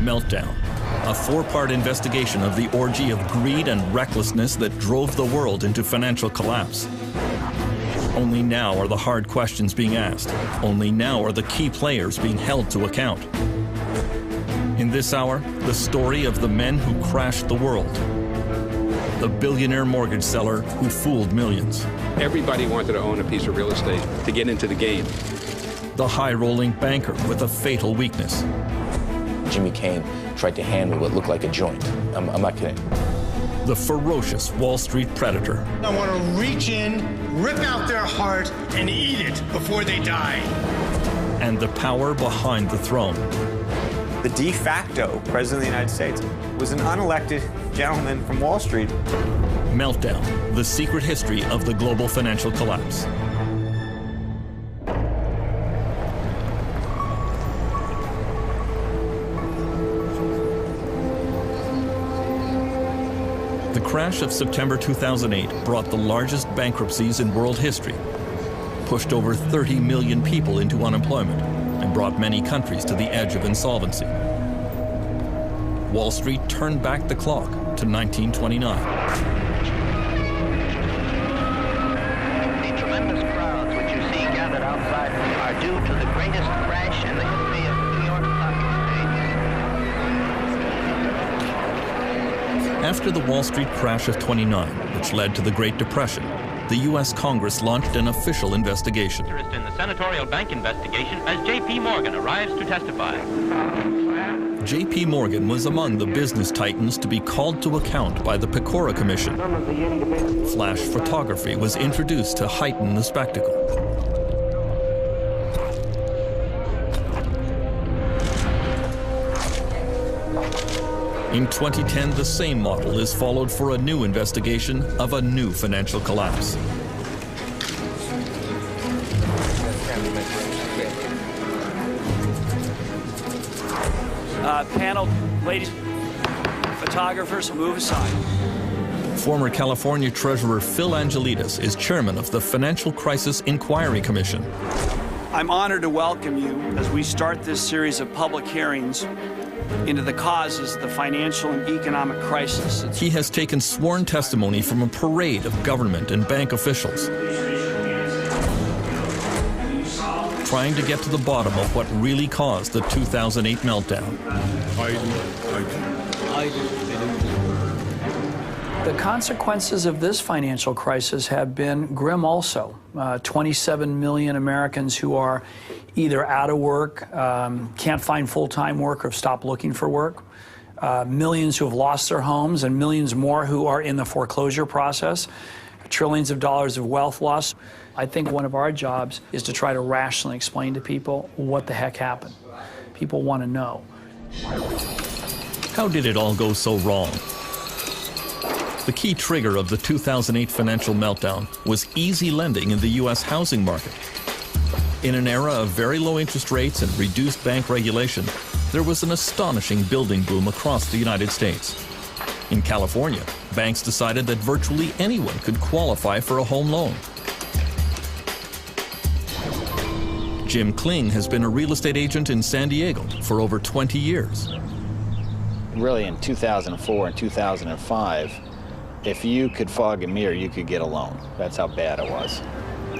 Meltdown, a four-part investigation of the orgy of greed and recklessness that drove the world into financial collapse. Only now are the hard questions being asked. Only now are the key players being held to account. In this hour, the story of the men who crashed the world. The billionaire mortgage seller who fooled millions. Everybody wanted to own a piece of real estate to get into the game. The high-rolling banker with a fatal weakness. Jimmy Cain tried to handle what looked like a joint. I'm not kidding. The ferocious Wall Street predator. I want to reach in, rip out their heart, and eat it before they die. And the power behind the throne. The de facto president of the United States was an unelected gentleman from Wall Street. Meltdown, the secret history of the global financial collapse. The crash of September 2008 brought the largest bankruptcies in world history, pushed over 30 million people into unemployment, and brought many countries to the edge of insolvency. Wall Street turned back the clock to 1929. The tremendous crowds which you see gathered outside are due to the greatest crash in the history of New York Stock Exchange. After the Wall Street crash of '29, which led to the Great Depression, the U.S. Congress launched an official investigation. Interest in the senatorial bank investigation as J.P. Morgan arrives to testify. J.P. Morgan was among the business titans to be called to account by the Pecora Commission. Flash photography was introduced to heighten the spectacle. In 2010, the same model is followed for a new investigation of a new financial collapse. Panel, ladies, photographers, move aside. Former California Treasurer Phil Angelides is chairman of the Financial Crisis Inquiry Commission. I'm honored to welcome you as we start this series of public hearings into the causes of the financial and economic crisis. He has taken sworn testimony from a parade of government and bank officials, trying to get to the bottom of what really caused the 2008 meltdown. The consequences of this financial crisis have been grim also. 27 million Americans who are either out of work, can't find full-time work, or have stopped looking for work. Millions who have lost their homes, and millions more who are in the foreclosure process. Trillions of dollars of wealth loss. I think one of our jobs is to try to rationally explain to people what the heck happened. People want to know. How did it all go so wrong? The key trigger of the 2008 financial meltdown was easy lending in the U.S. housing market. In an era of very low interest rates and reduced bank regulation, there was an astonishing building boom across the United States. In California, banks decided that virtually anyone could qualify for a home loan. Jim Kling has been a real estate agent in San Diego for over 20 years. Really, in 2004 and 2005, if you could fog a mirror, you could get a loan. That's how bad it was.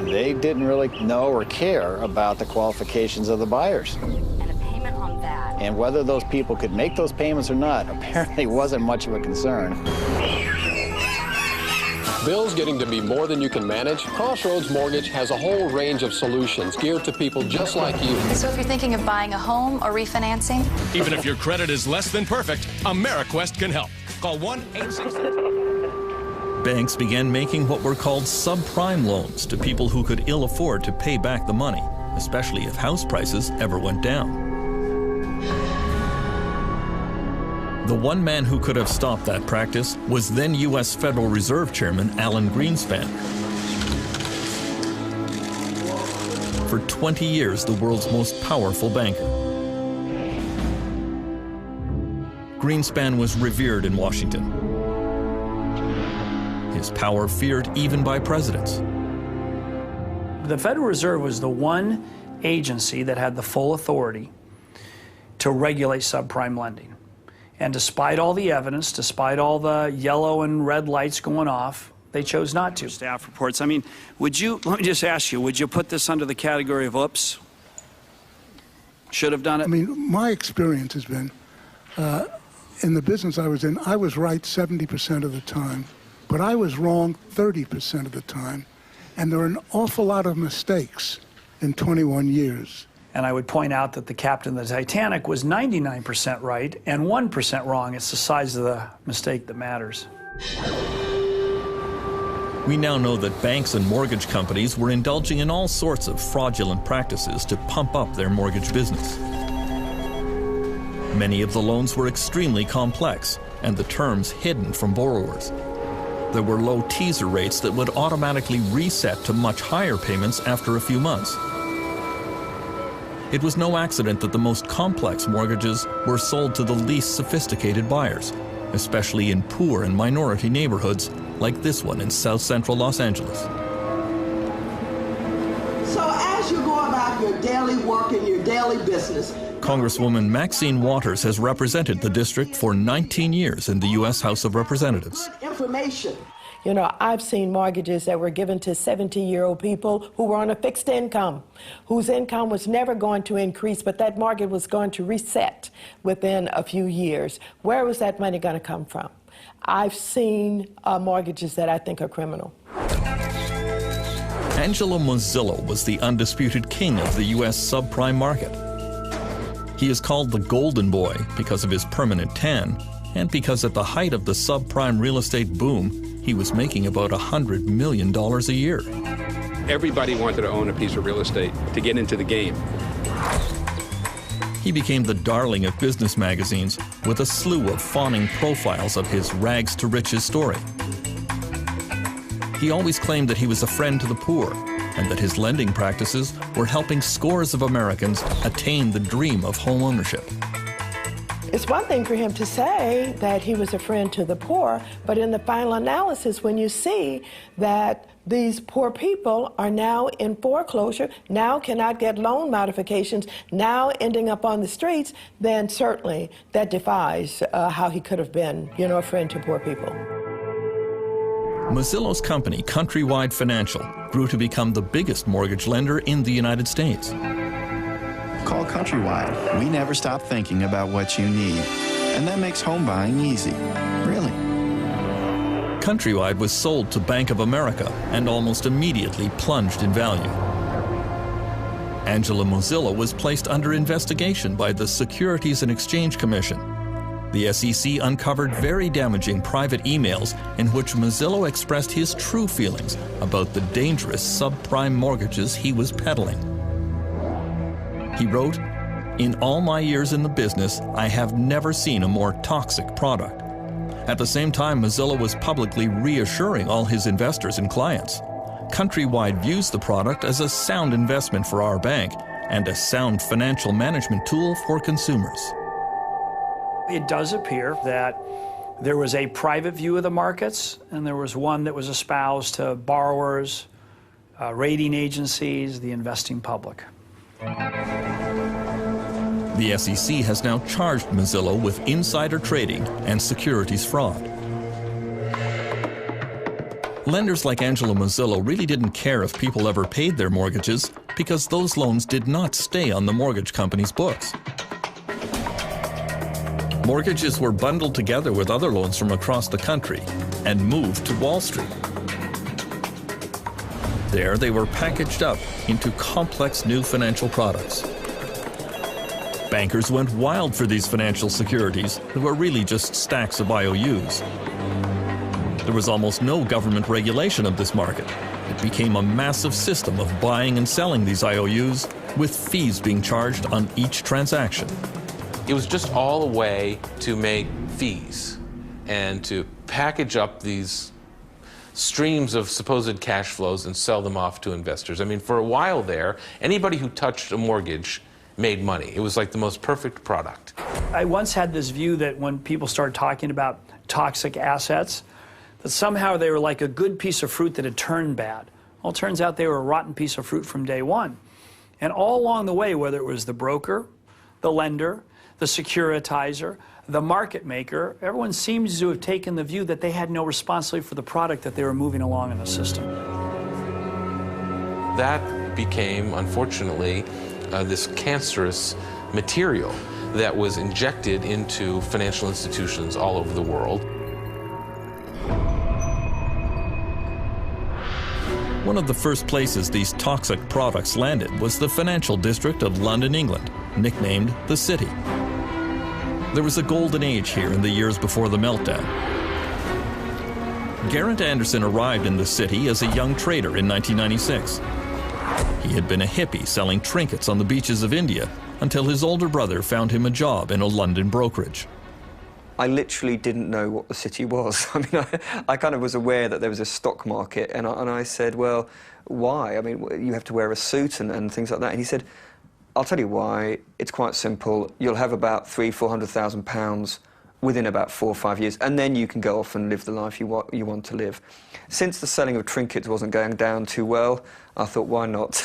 They didn't really know or care about the qualifications of the buyers. And a payment on that. And whether those people could make those payments or not apparently wasn't much of a concern. Bills getting to be more than you can manage? Crossroads Mortgage has a whole range of solutions geared to people just like you. So if you're thinking of buying a home or refinancing? Even if your credit is less than perfect, AmeriQuest can help. Call 1-866. Banks began making what were called subprime loans to people who could ill afford to pay back the money, especially if house prices ever went down. The one man who could have stopped that practice was then U.S. Federal Reserve Chairman Alan Greenspan. For 20 years, the world's most powerful banker. Greenspan was revered in Washington. His power feared even by presidents. The Federal Reserve was the one agency that had the full authority to regulate subprime lending. And despite all the evidence, despite all the yellow and red lights going off, they chose not to. Staff reports. I mean, let me just ask you, would you put this under the category of oops? Should have done it? I mean, my experience has been, in the business I was in, I was right 70% of the time, but I was wrong 30% of the time. And there are an awful lot of mistakes in 21 years. And I would point out that the captain of the Titanic was 99% right and 1% wrong. It's the size of the mistake that matters. We now know that banks and mortgage companies were indulging in all sorts of fraudulent practices to pump up their mortgage business. Many of the loans were extremely complex and the terms hidden from borrowers. There were low teaser rates that would automatically reset to much higher payments after a few months. It was no accident that the most complex mortgages were sold to the least sophisticated buyers, especially in poor and minority neighborhoods like this one in South Central Los Angeles. So as you go about your daily work and your daily business, Congresswoman Maxine Waters has represented the district for 19 years in the U.S. House of Representatives. Information. You know, I've seen mortgages that were given to 70-year-old people who were on a fixed income, whose income was never going to increase, but that mortgage was going to reset within a few years. Where was that money going to come from? I've seen mortgages that I think are criminal. Angelo Mozillo was the undisputed king of the U.S. subprime market. He is called the Golden Boy because of his permanent tan and because at the height of the subprime real estate boom, he was making about $100 million a year. Everybody wanted to own a piece of real estate to get into the game. He became the darling of business magazines with a slew of fawning profiles of his rags to riches story. He always claimed that he was a friend to the poor and that his lending practices were helping scores of Americans attain the dream of home ownership. It's one thing for him to say that he was a friend to the poor, but in the final analysis, when you see that these poor people are now in foreclosure, now cannot get loan modifications, now ending up on the streets, then certainly that defies how he could have been, you know, a friend to poor people. Mozillo's company, Countrywide Financial, grew to become the biggest mortgage lender in the United States. Call Countrywide. We never stop thinking about what you need. And that makes home buying easy. Really. Countrywide was sold to Bank of America and almost immediately plunged in value. Angelo Mozillo was placed under investigation by the Securities and Exchange Commission. The SEC uncovered very damaging private emails in which Mozillo expressed his true feelings about the dangerous subprime mortgages he was peddling. He wrote, "In all my years in the business, I have never seen a more toxic product." At the same time, Mozillo was publicly reassuring all his investors and clients. Countrywide views the product as a sound investment for our bank and a sound financial management tool for consumers. It does appear that there was a private view of the markets, and there was one that was espoused to borrowers, rating agencies, the investing public. The SEC has now charged Mozillo with insider trading and securities fraud. Lenders like Angelo Mozillo really didn't care if people ever paid their mortgages because those loans did not stay on the mortgage company's books. Mortgages were bundled together with other loans from across the country and moved to Wall Street. There, they were packaged up into complex new financial products. Bankers went wild for these financial securities that were really just stacks of IOUs. There was almost no government regulation of this market. It became a massive system of buying and selling these IOUs, with fees being charged on each transaction. It was just all a way to make fees and to package up these streams of supposed cash flows and sell them off to investors. I mean, for a while there, anybody who touched a mortgage made money. It was like the most perfect product. I once had this view that when people started talking about toxic assets, that somehow they were like a good piece of fruit that had turned bad. Well, it turns out they were a rotten piece of fruit from day one. And all along the way, whether it was the broker, the lender, the securitizer, the market maker, everyone seems to have taken the view that they had no responsibility for the product that they were moving along in the system. That became, unfortunately, this cancerous material that was injected into financial institutions all over the world. One of the first places these toxic products landed was the financial district of London, England, nicknamed the City. There was a golden age here in the years before the meltdown. Geraint Anderson arrived in the city as a young trader in 1996. He had been a hippie selling trinkets on the beaches of India until his older brother found him a job in a London brokerage. I literally didn't know what the city was. I mean, I kind of was aware that there was a stock market, and I said, well, why? I mean, you have to wear a suit and things like that. And he said, I'll tell you why. It's quite simple. You'll have about £300,000–400,000 within about 4 or 5 years, and then you can go off and live the life you want to live. Since the selling of trinkets wasn't going down too well, I thought, why not?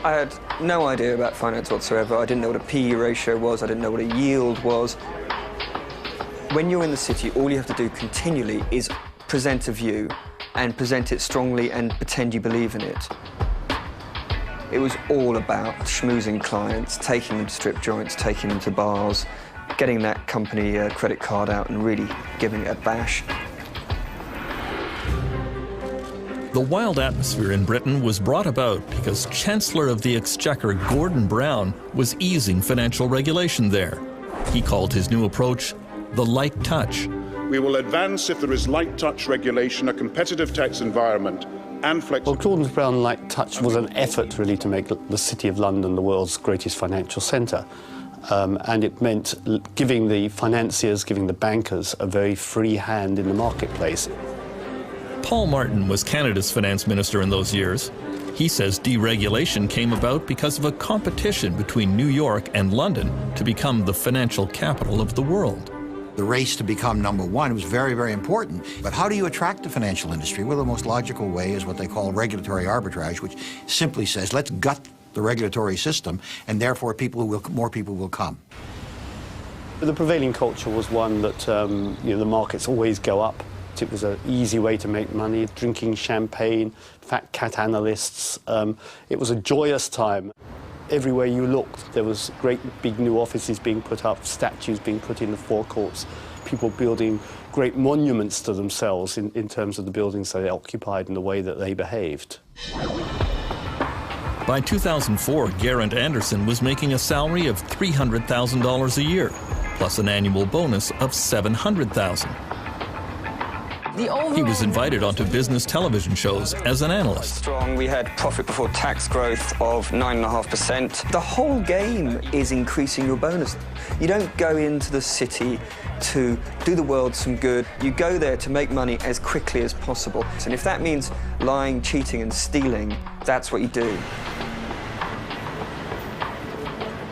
I had no idea about finance whatsoever. I didn't know what a PE ratio was. I didn't know what a yield was. When you're in the city, all you have to do continually is present a view and present it strongly and pretend you believe in it. It was all about schmoozing clients, taking them to strip joints, taking them to bars, getting that company credit card out and really giving it a bash. The wild atmosphere in Britain was brought about because Chancellor of the Exchequer Gordon Brown was easing financial regulation there. He called his new approach the light touch. We will advance if there is light touch regulation, a competitive tax environment and flexibility. Well, Gordon Brown light touch was an effort really to make the City of London the world's greatest financial centre. And it meant giving the financiers, giving the bankers a very free hand in the marketplace. Paul Martin was Canada's finance minister in those years. He says deregulation came about because of a competition between New York and London to become the financial capital of the world. The race to become #1 was very, very important. But how do you attract the financial industry? Well, the most logical way is what they call regulatory arbitrage, which simply says, let's gut the regulatory system, and therefore more people will come. The prevailing culture was one that the markets always go up. It was an easy way to make money, drinking champagne, fat cat analysts. It was a joyous time. Everywhere you looked, there was great big new offices being put up, statues being put in the forecourts, people building great monuments to themselves in terms of the buildings they occupied and the way that they behaved. By 2004, Geraint Anderson was making a salary of $300,000 a year, plus an annual bonus of $700,000. He was invited onto business television shows as an analyst. Strong. We had profit before tax growth of 9.5%. The whole game is increasing your bonus. You don't go into the city to do the world some good. You go there to make money as quickly as possible. And if that means lying, cheating and stealing, that's what you do.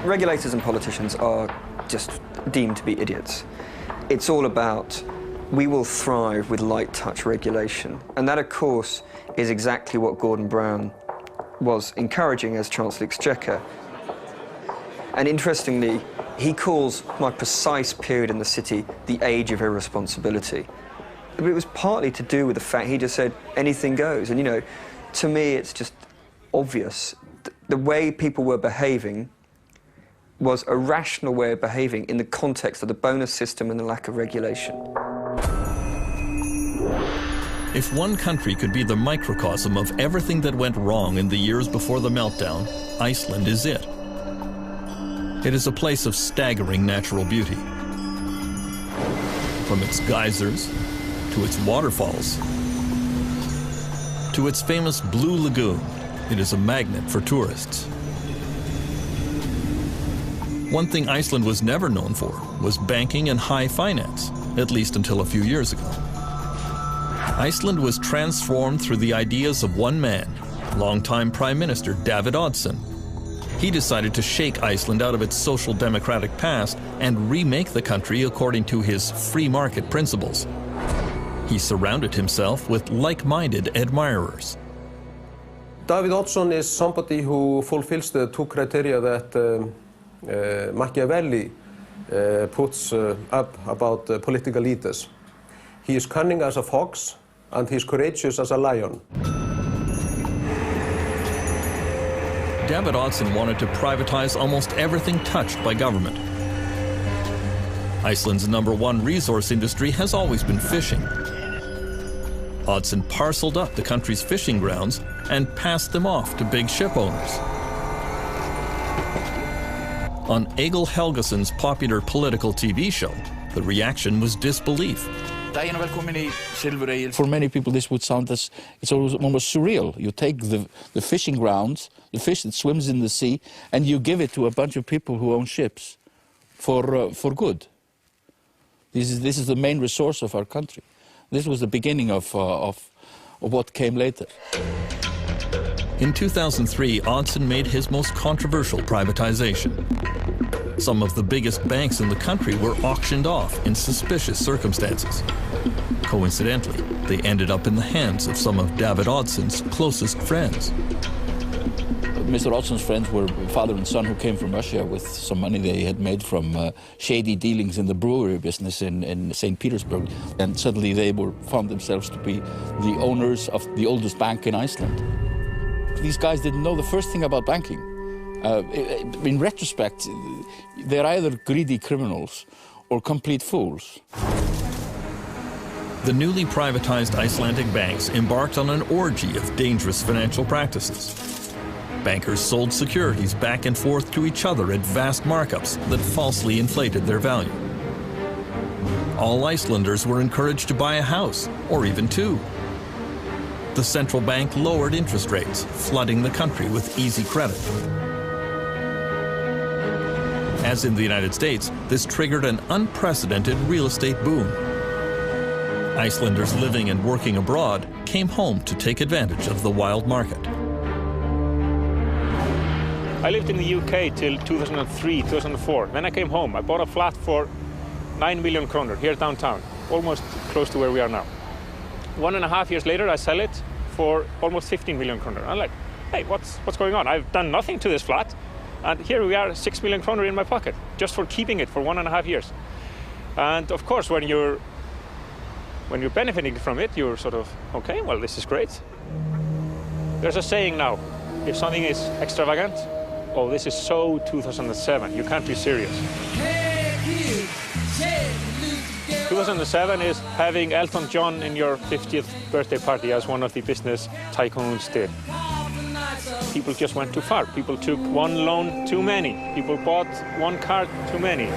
Regulators and politicians are just deemed to be idiots. It's all about we will thrive with light touch regulation. And that, of course, is exactly what Gordon Brown was encouraging as Chancellor of the Exchequer. And interestingly, he calls my precise period in the city the age of irresponsibility. But it was partly to do with the fact he just said anything goes. And, you know, to me, it's just obvious. The way people were behaving was a rational way of behaving in the context of the bonus system and the lack of regulation. If one country could be the microcosm of everything that went wrong in the years before the meltdown, Iceland is it. It is a place of staggering natural beauty. From its geysers, to its waterfalls, to its famous Blue Lagoon, it is a magnet for tourists. One thing Iceland was never known for was banking and high finance, at least until a few years ago. Iceland was transformed through the ideas of one man, longtime Prime Minister David Oddsson. He decided to shake Iceland out of its social democratic past and remake the country according to his free market principles. He surrounded himself with like-minded admirers. David Oddsson is somebody who fulfills the two criteria that Machiavelli puts up about political leaders. He is cunning as a fox, and he is courageous as a lion. David Oddsson wanted to privatize almost everything touched by government. Iceland's #1 resource industry has always been fishing. Oddsson parceled up the country's fishing grounds and passed them off to big ship owners. On Egil Helgason's popular political TV show, the reaction was disbelief. For many people, this would sound as it's almost surreal. You take the fishing grounds, the fish that swims in the sea, and you give it to a bunch of people who own ships for good. This is the main resource of our country. This was the beginning of what came later. In 2003, Oddsson made his most controversial privatization. Some of the biggest banks in the country were auctioned off in suspicious circumstances. Coincidentally, they ended up in the hands of some of David Oddsson's closest friends. Mr. Oddson's friends were father and son who came from Russia with some money they had made from shady dealings in the brewery business in St. Petersburg. And suddenly they found themselves to be the owners of the oldest bank in Iceland. These guys didn't know the first thing about banking. In retrospect, they're either greedy criminals or complete fools. The newly privatized Icelandic banks embarked on an orgy of dangerous financial practices. Bankers sold securities back and forth to each other at vast markups that falsely inflated their value. All Icelanders were encouraged to buy a house, or even two. The central bank lowered interest rates, flooding the country with easy credit. As in the United States, this triggered an unprecedented real estate boom. Icelanders living and working abroad came home to take advantage of the wild market. I lived in the UK till 2003, 2004. Then I came home. I bought a flat for 9 million kroner here downtown, almost close to where we are now. 1.5 years later, I sell it for almost 15 million kroner. I'm like, hey, what's going on? I've done nothing to this flat, and here we are, 6 million kroner in my pocket, just for keeping it for 1.5 years. And of course, when you're benefiting from it, you're sort of, okay, well, this is great. There's a saying now, if something is extravagant, oh, this is so 2007, you can't be serious. 2007 is having Elton John in your 50th birthday party, as one of the business tycoons did. People just went too far. People took one loan too many. People bought one car too many.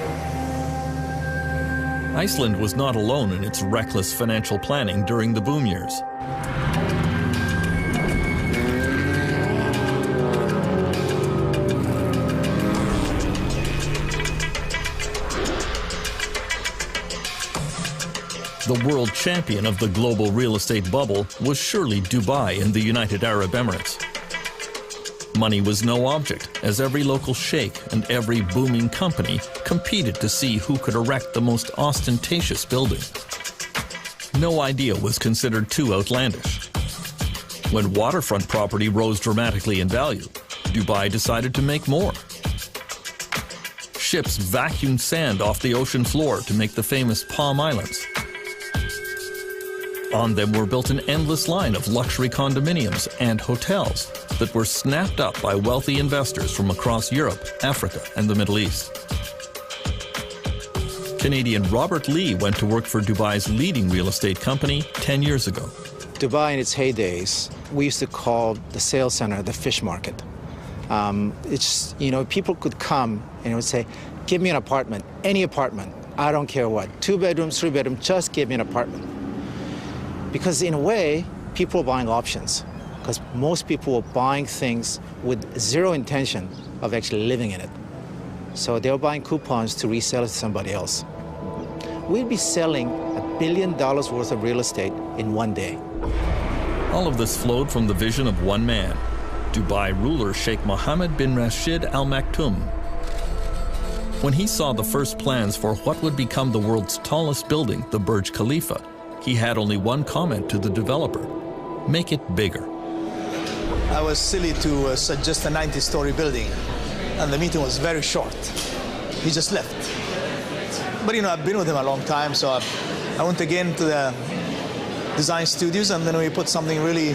Iceland was not alone in its reckless financial planning during the boom years. The world champion of the global real estate bubble was surely Dubai in the United Arab Emirates. Money was no object, as every local sheikh and every booming company competed to see who could erect the most ostentatious building. No idea was considered too outlandish. When waterfront property rose dramatically in value, Dubai decided to make more. Ships vacuumed sand off the ocean floor to make the famous Palm Islands. On them were built an endless line of luxury condominiums and hotels that were snapped up by wealthy investors from across Europe, Africa, and the Middle East. Canadian Robert Lee went to work for Dubai's leading real estate company 10 years ago. Dubai in its heydays, we used to call the sales center the fish market. It's, you know, people could come and would say, give me an apartment, any apartment, I don't care what, 2 bedrooms, 3 bedrooms, just give me an apartment. Because in a way, people are buying options, because most people were buying things with zero intention of actually living in it. So they were buying coupons to resell it to somebody else. We'd be selling $1 billion worth of real estate in one day. All of this flowed from the vision of one man, Dubai ruler Sheikh Mohammed bin Rashid Al Maktoum. When he saw the first plans for what would become the world's tallest building, the Burj Khalifa, he had only one comment to the developer: make it bigger. I was silly to suggest a 90-story building. and the meeting was very short. He just left. But I've been with him a long time, so I went again to the design studios, and then we put something really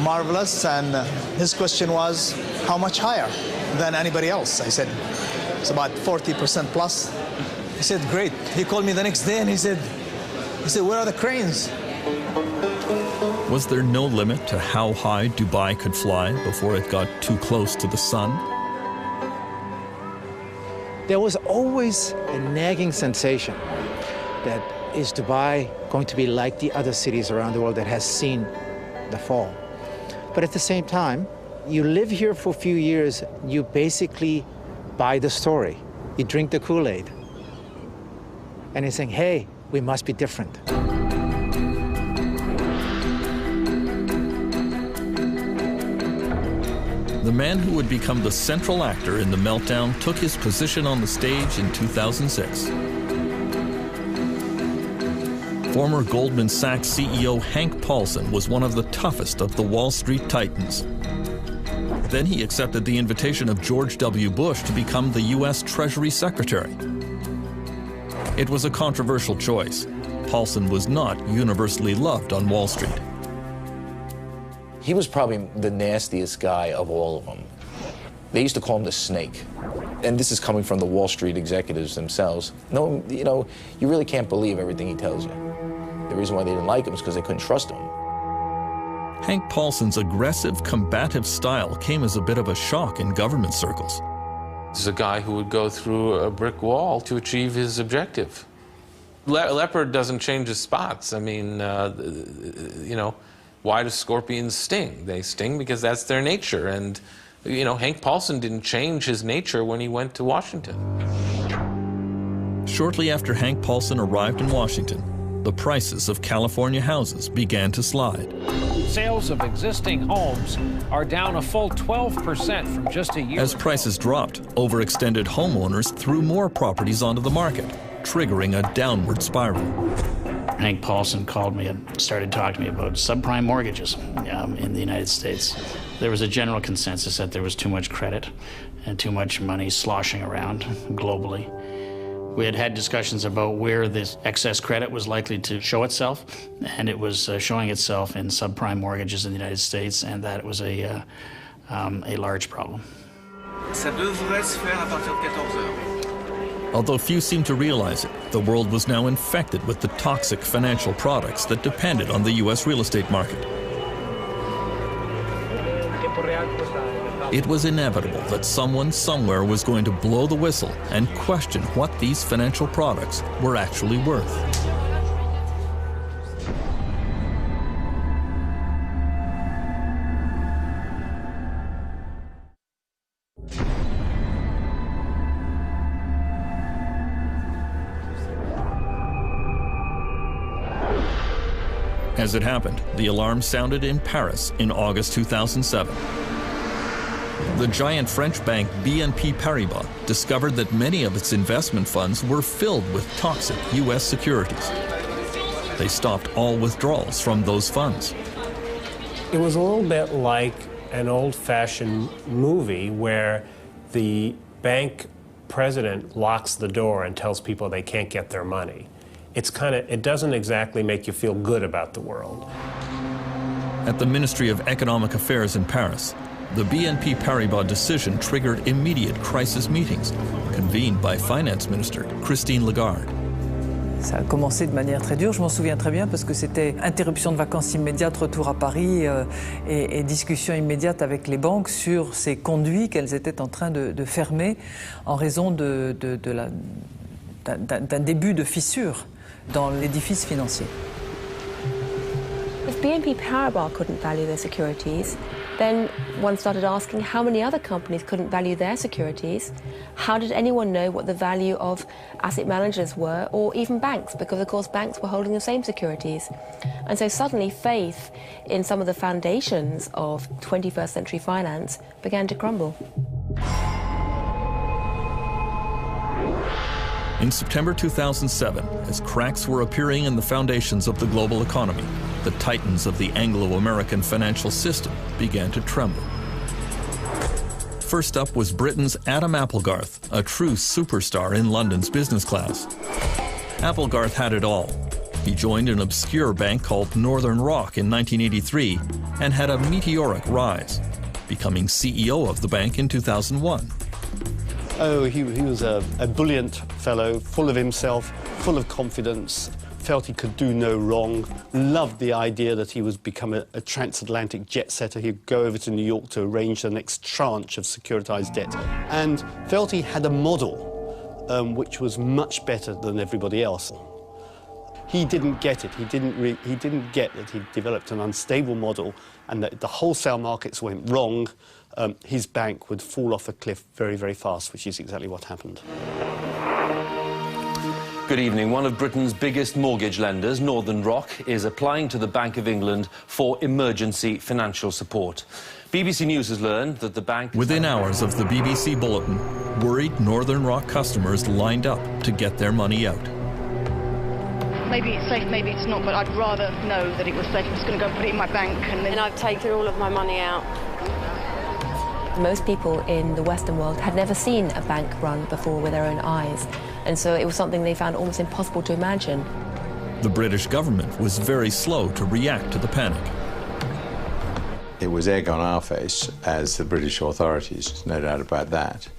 marvelous, and his question was, how much higher than anybody else? I said, it's about 40% plus. He said, great. He called me the next day and he said, where are the cranes? Was there no limit to how high Dubai could fly before it got too close to the sun? There was always a nagging sensation that is Dubai going to be like the other cities around the world that has seen the fall? But at the same time, you live here for a few years, you basically buy the story. You drink the Kool-Aid. And you're saying, hey, we must be different. The man who would become the central actor in the meltdown took his position on the stage in 2006. Former Goldman Sachs CEO Hank Paulson was one of the toughest of the Wall Street titans. Then he accepted the invitation of George W. Bush to become the U.S. Treasury Secretary. It was a controversial choice. Paulson was not universally loved on Wall Street. He was probably the nastiest guy of all of them. They used to call him the snake. And this is coming from the Wall Street executives themselves. No, you really can't believe everything he tells you. The reason why they didn't like him is because they couldn't trust him. Hank Paulson's aggressive, combative style came as a bit of a shock in government circles. This is a guy who would go through a brick wall to achieve his objective. Leopard doesn't change his spots. I mean, why do scorpions sting? They sting because that's their nature. And, Hank Paulson didn't change his nature when he went to Washington. Shortly after Hank Paulson arrived in Washington, the prices of California houses began to slide. Sales of existing homes are down a full 12% from just a year As prices dropped, overextended homeowners threw more properties onto the market, triggering a downward spiral. Hank Paulson called me and started talking to me about subprime mortgages in the United States. There was a general consensus that there was too much credit and too much money sloshing around globally. We had had discussions about where this excess credit was likely to show itself, and it was showing itself in subprime mortgages in the United States, and that it was a large problem. Ça devrait se faire à partir de 14 heures. Although few seemed to realize it, the world was now infected with the toxic financial products that depended on the U.S. real estate market. It was inevitable that someone somewhere was going to blow the whistle and question what these financial products were actually worth. As it happened, the alarm sounded in Paris in August 2007. The giant French bank BNP Paribas discovered that many of its investment funds were filled with toxic U.S. securities. They stopped all withdrawals from those funds. It was a little bit like an old-fashioned movie where the bank president locks the door and tells people they can't get their money. It doesn't exactly make you feel good about the world. At the Ministry of Economic Affairs in Paris, the BNP Paribas decision triggered immediate crisis meetings, convened by Finance Minister Christine Lagarde. Ça a commencé de manière très dure, je m'en souviens très bien, parce que c'était interruption de vacances immédiate, retour à Paris et discussion immédiate avec les banques sur ces conduits qu'elles étaient en train de fermer en raison d'un début de fissure dans l'édifice financier. If BNP Paribas couldn't value their securities, then one started asking how many other companies couldn't value their securities. How did anyone know what the value of asset managers were, or even banks, because of course banks were holding the same securities. And so suddenly faith in some of the foundations of 21st century finance began to crumble. In September 2007, as cracks were appearing in the foundations of the global economy, the titans of the Anglo-American financial system began to tremble. First up was Britain's Adam Applegarth, a true superstar in London's business class. Applegarth had it all. He joined an obscure bank called Northern Rock in 1983 and had a meteoric rise, becoming CEO of the bank in 2001. Oh, he was a brilliant fellow, full of himself, full of confidence, felt he could do no wrong, loved the idea that he was become a transatlantic jet setter. He'd go over to New York to arrange the next tranche of securitized debt, and felt he had a model which was much better than everybody else. He didn't get it. He didn't get that he'd developed an unstable model and that the wholesale markets went wrong. His bank would fall off a cliff very, very fast, which is exactly what happened. Good evening. One of Britain's biggest mortgage lenders, Northern Rock, is applying to the Bank of England for emergency financial support. BBC News has learned that the bank... Within hours of the BBC bulletin, worried Northern Rock customers lined up to get their money out. Maybe it's safe, maybe it's not, but I'd rather know that it was safe. I'm just going to go and put it in my bank. And I've taken all of my money out. Most people in the Western world had never seen a bank run before with their own eyes, and so it was something they found almost impossible to imagine. The British government was very slow to react to the panic. It was egg on our face as the British authorities, no doubt about that,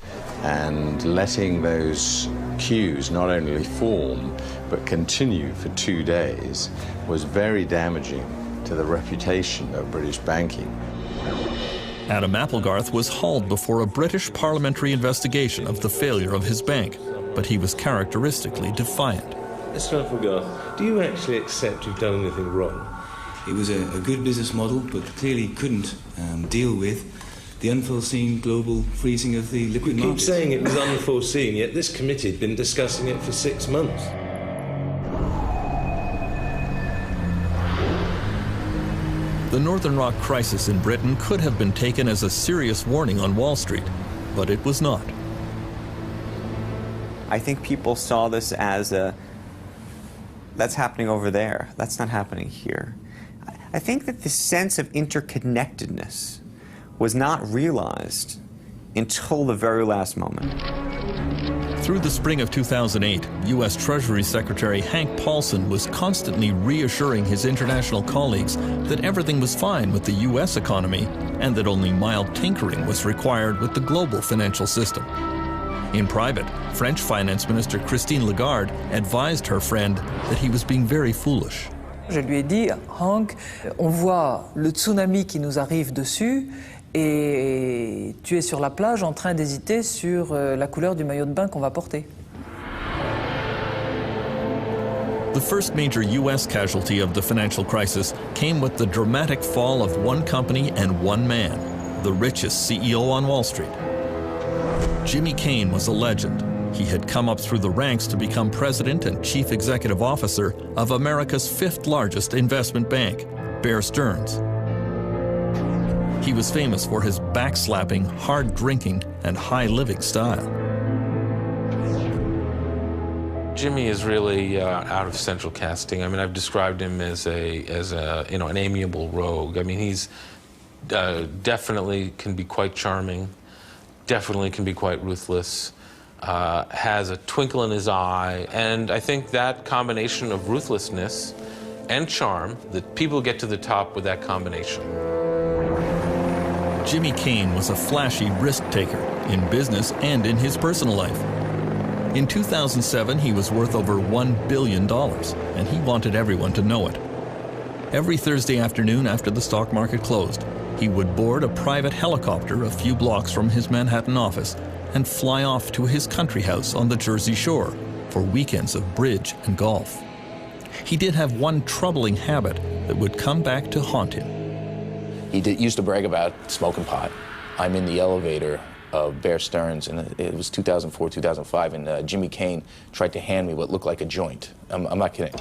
and letting those queues not only form but continue for 2 days was very damaging to the reputation of British banking. Adam Applegarth was hauled before a British parliamentary investigation of the failure of his bank, but he was characteristically defiant. Mr. Applegarth, do you actually accept you've done anything wrong? It was a good business model, but clearly couldn't deal with the unforeseen global freezing of the liquid markets. You keep saying it was unforeseen, yet this committee had been discussing it for 6 months. The Northern Rock crisis in Britain could have been taken as a serious warning on Wall Street, but it was not. I think people saw this as that's happening over there, that's not happening here. I think that the sense of interconnectedness was not realized until the very last moment. Through the spring of 2008, U.S. Treasury Secretary Hank Paulson was constantly reassuring his international colleagues that everything was fine with the U.S. economy and that only mild tinkering was required with the global financial system. In private, French Finance Minister Christine Lagarde advised her friend that he was being very foolish. Je lui ai dit, Hank, on voit le tsunami qui nous arrive dessus et tu es sur la plage en train d'hésiter sur la couleur du maillot de bain qu'on va porter. The first major U.S. casualty of the financial crisis came with the dramatic fall of one company and one man, the richest CEO on Wall Street. Jimmy Cain was a legend. He had come up through the ranks to become president and chief executive officer of America's fifth largest investment bank, Bear Stearns. He was famous for his backslapping, hard drinking, and high living style. Jimmy is really out of central casting. I mean, I've described him as an amiable rogue. I mean, he's definitely can be quite charming, definitely can be quite ruthless, has a twinkle in his eye, and I think that combination of ruthlessness and charm, that people get to the top with that combination. Jimmy Cain was a flashy risk-taker in business and in his personal life. In 2007, he was worth over $1 billion, and he wanted everyone to know it. Every Thursday afternoon after the stock market closed, he would board a private helicopter a few blocks from his Manhattan office and fly off to his country house on the Jersey Shore for weekends of bridge and golf. He did have one troubling habit that would come back to haunt him. He used to brag about smoking pot. I'm in the elevator of Bear Stearns, and it was 2004, 2005, and Jimmy Cain tried to hand me what looked like a joint. I'm not kidding.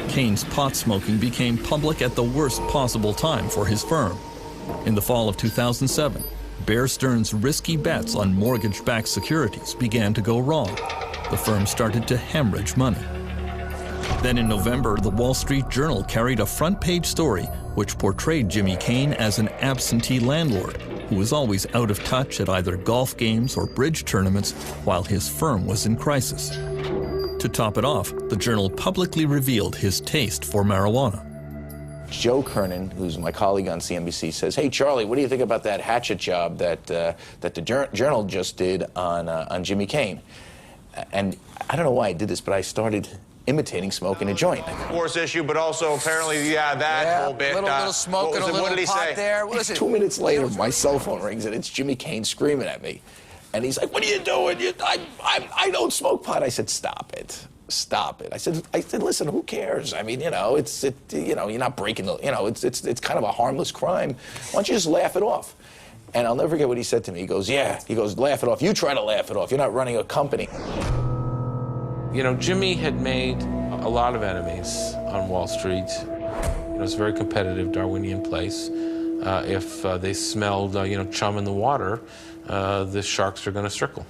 Cain's pot smoking became public at the worst possible time for his firm. In the fall of 2007, Bear Stearns' risky bets on mortgage-backed securities began to go wrong. The firm started to hemorrhage money. Then in November, the Wall Street Journal carried a front-page story which portrayed Jimmy Cain as an absentee landlord, who was always out of touch at either golf games or bridge tournaments while his firm was in crisis. To top it off, the Journal publicly revealed his taste for marijuana. Joe Kernan, who's my colleague on CNBC, says, "Hey, Charlie, what do you think about that hatchet job that the Journal just did on Jimmy Cain?" And I don't know why I did this, but I started imitating smoking a joint. Force issue, but also apparently, that whole bit. Little smoke and a little what did he pot say? there. Listen, 2 minutes later, my cell phone rings, and it's Jimmy Cain screaming at me. And he's like, "What are you doing? I don't smoke pot." I said, "Stop it. Stop it." I said, "Listen, who cares? I mean, you're not breaking the, it's kind of a harmless crime. Why don't you just laugh it off?" And I'll never forget what he said to me. He goes, "Laugh it off. You try to laugh it off. You're not running a company." You know, Jimmy had made a lot of enemies on Wall Street. It's a very competitive Darwinian place. If they smelled, chum in the water, the sharks are going to circle.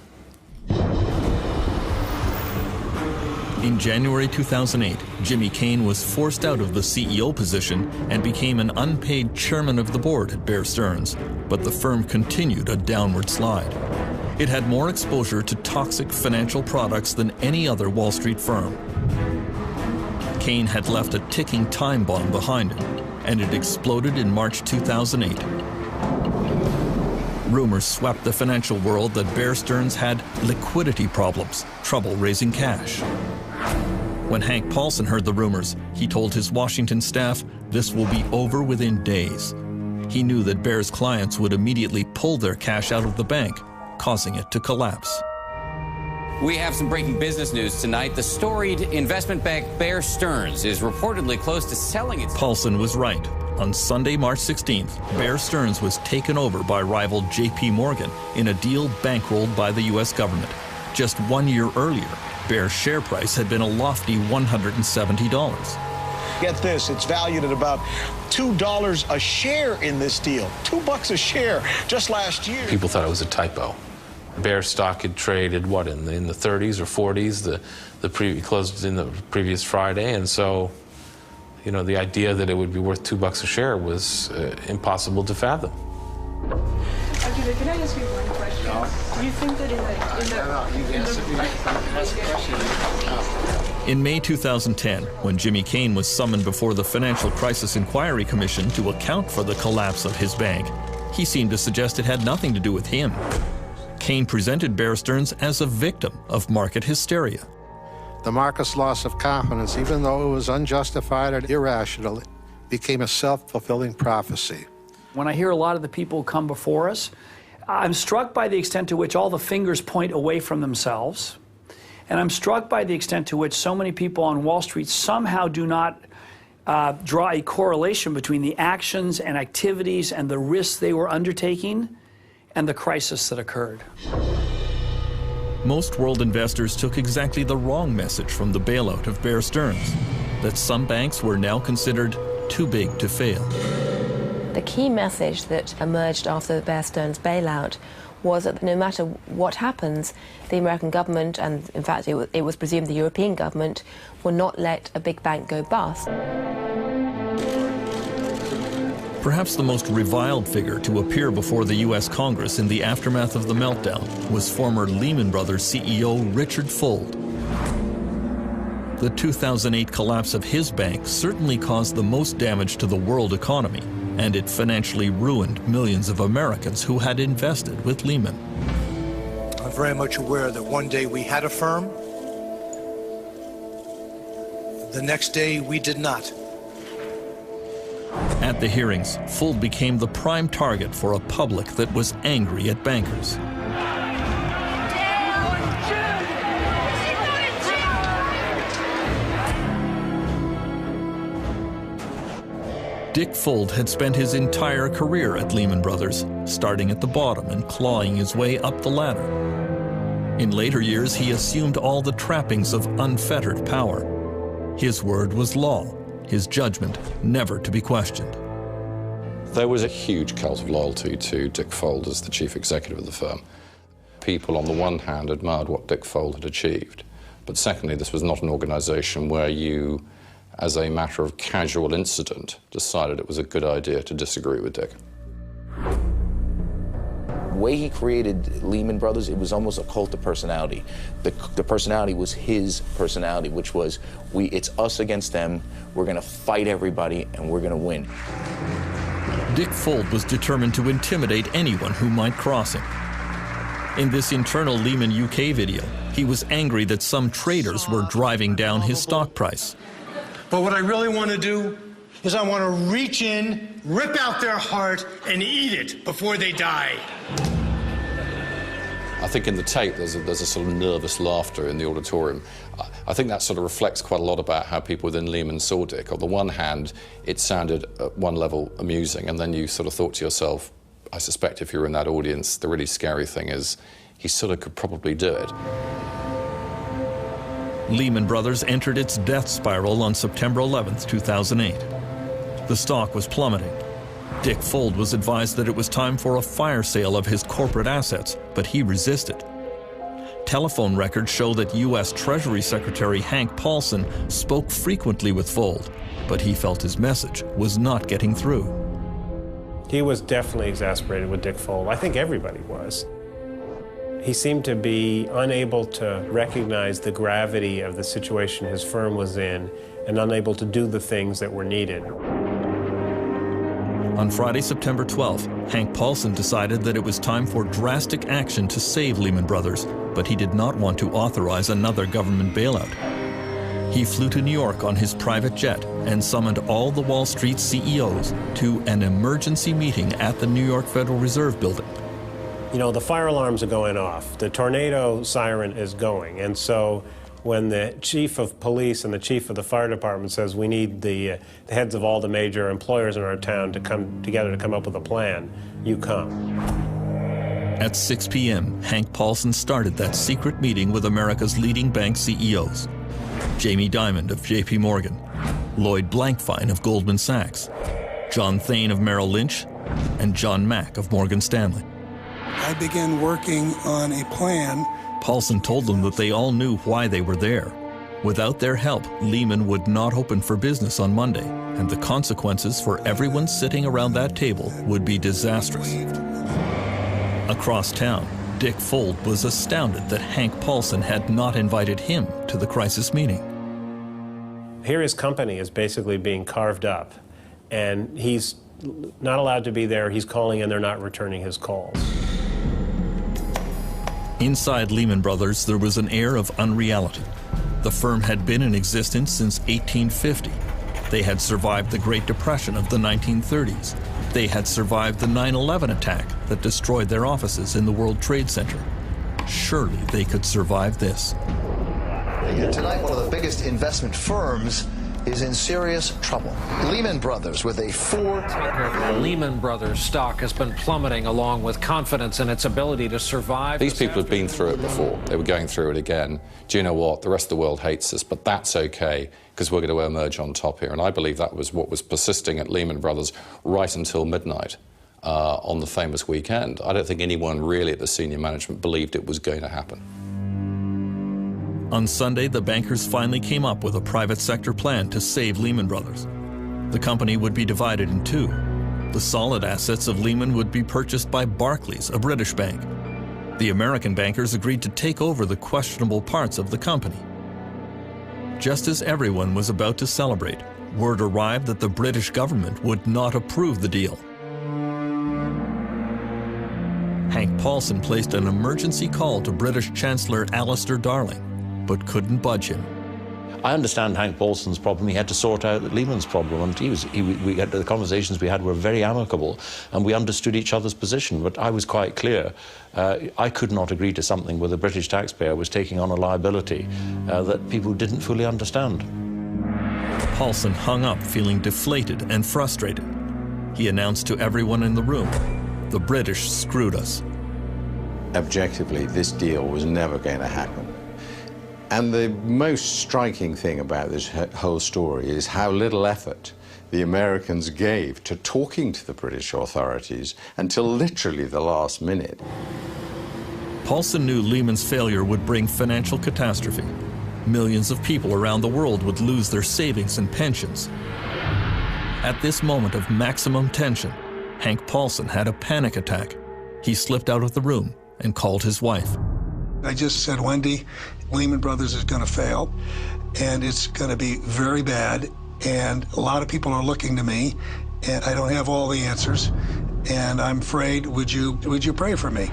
In January 2008, Jimmy Cain was forced out of the CEO position and became an unpaid chairman of the board at Bear Stearns, but the firm continued a downward slide. It had more exposure to toxic financial products than any other Wall Street firm. Cain had left a ticking time bomb behind him, and it exploded in March 2008. Rumors swept the financial world that Bear Stearns had liquidity problems, trouble raising cash. When Hank Paulson heard the rumors, he told his Washington staff this will be over within days. He knew that Bear's clients would immediately pull their cash out of the bank, causing it to collapse. We have some breaking business news tonight. The storied investment bank Bear Stearns is reportedly close to selling its... Paulson was right. On Sunday, March 16th, Bear Stearns was taken over by rival J.P. Morgan in a deal bankrolled by the U.S. government. Just 1 year earlier, Bear's share price had been a lofty $170. Get this, it's valued at about $2 a share in this deal. $2 a share just last year. People thought it was a typo. Bear stock had traded, in the 30s or 40s? The closed in the previous Friday, and so, the idea that it would be worth $2 a share was impossible to fathom. Aljazeera, can I ask you one question? Do you think that In May 2010, when Jimmy Cain was summoned before the Financial Crisis Inquiry Commission to account for the collapse of his bank, he seemed to suggest it had nothing to do with him. Cain presented Bear Stearns as a victim of market hysteria. The market's loss of confidence, even though it was unjustified and irrational, became a self-fulfilling prophecy. When I hear a lot of the people come before us, I'm struck by the extent to which all the fingers point away from themselves. And I'm struck by the extent to which so many people on Wall Street somehow do not draw a correlation between the actions and activities and the risks they were undertaking and the crisis that occurred. Most world investors took exactly the wrong message from the bailout of Bear Stearns, that some banks were now considered too big to fail. The key message that emerged after the Bear Stearns bailout was that no matter what happens, the American government, and in fact it was presumed the European government, will not let a big bank go bust. Perhaps the most reviled figure to appear before the U.S. Congress in the aftermath of the meltdown was former Lehman Brothers CEO Richard Fuld. The 2008 collapse of his bank certainly caused the most damage to the world economy, and it financially ruined millions of Americans who had invested with Lehman. I'm very much aware that one day we had a firm, the next day we did not. At the hearings, Fuld became the prime target for a public that was angry at bankers. Dick Fuld had spent his entire career at Lehman Brothers, starting at the bottom and clawing his way up the ladder. In later years, he assumed all the trappings of unfettered power. His word was law, his judgment never to be questioned. There was a huge cult of loyalty to Dick Fuld as the chief executive of the firm. People, on the one hand, admired what Dick Fuld had achieved, but secondly, this was not an organization where you, as a matter of casual incident, decided it was a good idea to disagree with Dick. way he created Lehman Brothers, it was almost a cult of personality. The personality was his personality, which was, it's us against them, we're gonna fight everybody, and we're gonna win. Dick Fuld was determined to intimidate anyone who might cross him. In this internal Lehman UK video, he was angry that some traders were driving down his stock price. But what I really want to do is I want to reach in, rip out their heart, and eat it before they die. I think in the tape there's a sort of nervous laughter in the auditorium. I think that sort of reflects quite a lot about how people within Lehman saw Dick. On the one hand, it sounded at one level amusing, and then you sort of thought to yourself, I suspect if you're in that audience, the really scary thing is he sort of could probably do it. Lehman Brothers entered its death spiral on September 11th, 2008. The stock was plummeting. Dick Fuld was advised that it was time for a fire sale of his corporate assets, but he resisted. Telephone records show that U.S. Treasury Secretary Hank Paulson spoke frequently with Fuld, but he felt his message was not getting through. He was definitely exasperated with Dick Fuld. I think everybody was. He seemed to be unable to recognize the gravity of the situation his firm was in and unable to do the things that were needed. On Friday, September 12th, Hank Paulson decided that it was time for drastic action to save Lehman Brothers, but he did not want to authorize another government bailout. He flew to New York on his private jet and summoned all the Wall Street CEOs to an emergency meeting at the New York Federal Reserve Building. You know, the fire alarms are going off. The tornado siren is going. And so when the chief of police and the chief of the fire department says we need the heads of all the major employers in our town to come together to come up with a plan, you come. At 6 p.m., Hank Paulson started that secret meeting with America's leading bank CEOs. Jamie Dimon of J.P. Morgan, Lloyd Blankfein of Goldman Sachs, John Thain of Merrill Lynch, and John Mack of Morgan Stanley. I began working on a plan. Paulson told them that they all knew why they were there. Without their help, Lehman would not open for business on Monday, and the consequences for everyone sitting around that table would be disastrous. Across town, Dick Fuld was astounded that Hank Paulson had not invited him to the crisis meeting. Here his company is basically being carved up, and he's not allowed to be there. He's calling and they're not returning his calls. Inside Lehman Brothers, there was an air of unreality. The firm had been in existence since 1850. They had survived the Great Depression of the 1930s. They had survived the 9/11 attack that destroyed their offices in the World Trade Center. Surely they could survive this. Tonight, one of the biggest investment firms is in serious trouble. Lehman Brothers with a Lehman Brothers stock has been plummeting along with confidence in its ability to survive. These people have been through it before. They were going through it again. Do you know what? The rest of the world hates us, but that's okay because we're going to emerge on top here. And I believe that was what was persisting at Lehman Brothers right until midnight on the famous weekend. I don't think anyone really at the senior management believed it was going to happen. On Sunday, the bankers finally came up with a private sector plan to save Lehman Brothers. The company would be divided in two. The solid assets of Lehman would be purchased by Barclays, a British bank. The American bankers agreed to take over the questionable parts of the company. Just as everyone was about to celebrate, word arrived that the British government would not approve the deal. Hank Paulson placed an emergency call to British Chancellor Alistair Darling, but couldn't budge him. I understand Hank Paulson's problem. He had to sort out Lehman's problem, and the conversations we had were very amicable, and we understood each other's position. But I was quite clear. I could not agree to something where the British taxpayer was taking on a liability that people didn't fully understand. Paulson hung up feeling deflated and frustrated. He announced to everyone in the room, "The British screwed us." Objectively, this deal was never going to happen. And the most striking thing about this whole story is how little effort the Americans gave to talking to the British authorities until literally the last minute. Paulson knew Lehman's failure would bring financial catastrophe. Millions of people around the world would lose their savings and pensions. At this moment of maximum tension, Hank Paulson had a panic attack. he slipped out of the room and called his wife. I just said, Wendy, Lehman Brothers is going to fail, and it's going to be very bad, and a lot of people are looking to me, and I don't have all the answers, and I'm afraid, would you pray for me?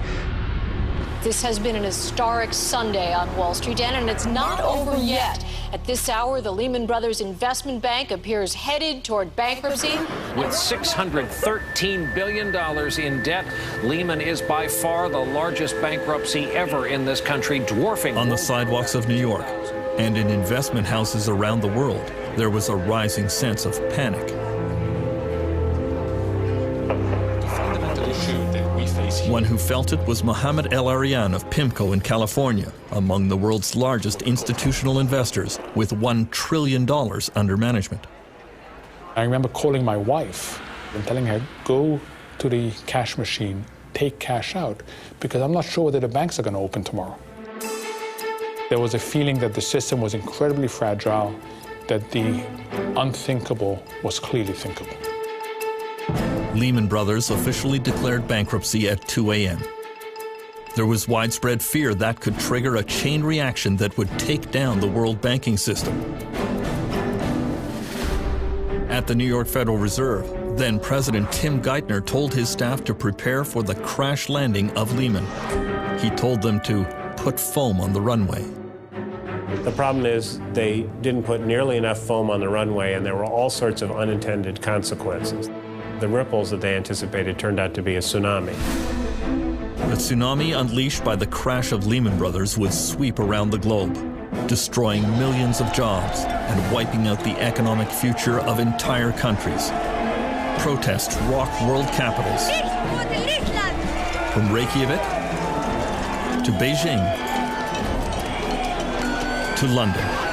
This has been an historic Sunday on Wall Street, and it's not over yet. At this hour, the Lehman Brothers investment bank appears headed toward bankruptcy. With $613 billion in debt, Lehman is by far the largest bankruptcy ever in this country, dwarfing... On the sidewalks of New York and in investment houses around the world, there was a rising sense of panic. One who felt it was Mohammed El Arian of PIMCO in California, among the world's largest institutional investors, with $1 trillion under management. I remember calling my wife and telling her, go to the cash machine, take cash out, because I'm not sure whether the banks are going to open tomorrow. There was a feeling that the system was incredibly fragile, that the unthinkable was clearly thinkable. Lehman Brothers officially declared bankruptcy at 2 a.m. There was widespread fear that could trigger a chain reaction that would take down the world banking system. At the New York Federal Reserve, then President Tim Geithner told his staff to prepare for the crash landing of Lehman. He told them to put foam on the runway. The problem is they didn't put nearly enough foam on the runway, and there were all sorts of unintended consequences. The ripples that they anticipated turned out to be a tsunami. The tsunami unleashed by the crash of Lehman Brothers would sweep around the globe, destroying millions of jobs and wiping out the economic future of entire countries. Protests rocked world capitals, from Reykjavik to Beijing to London.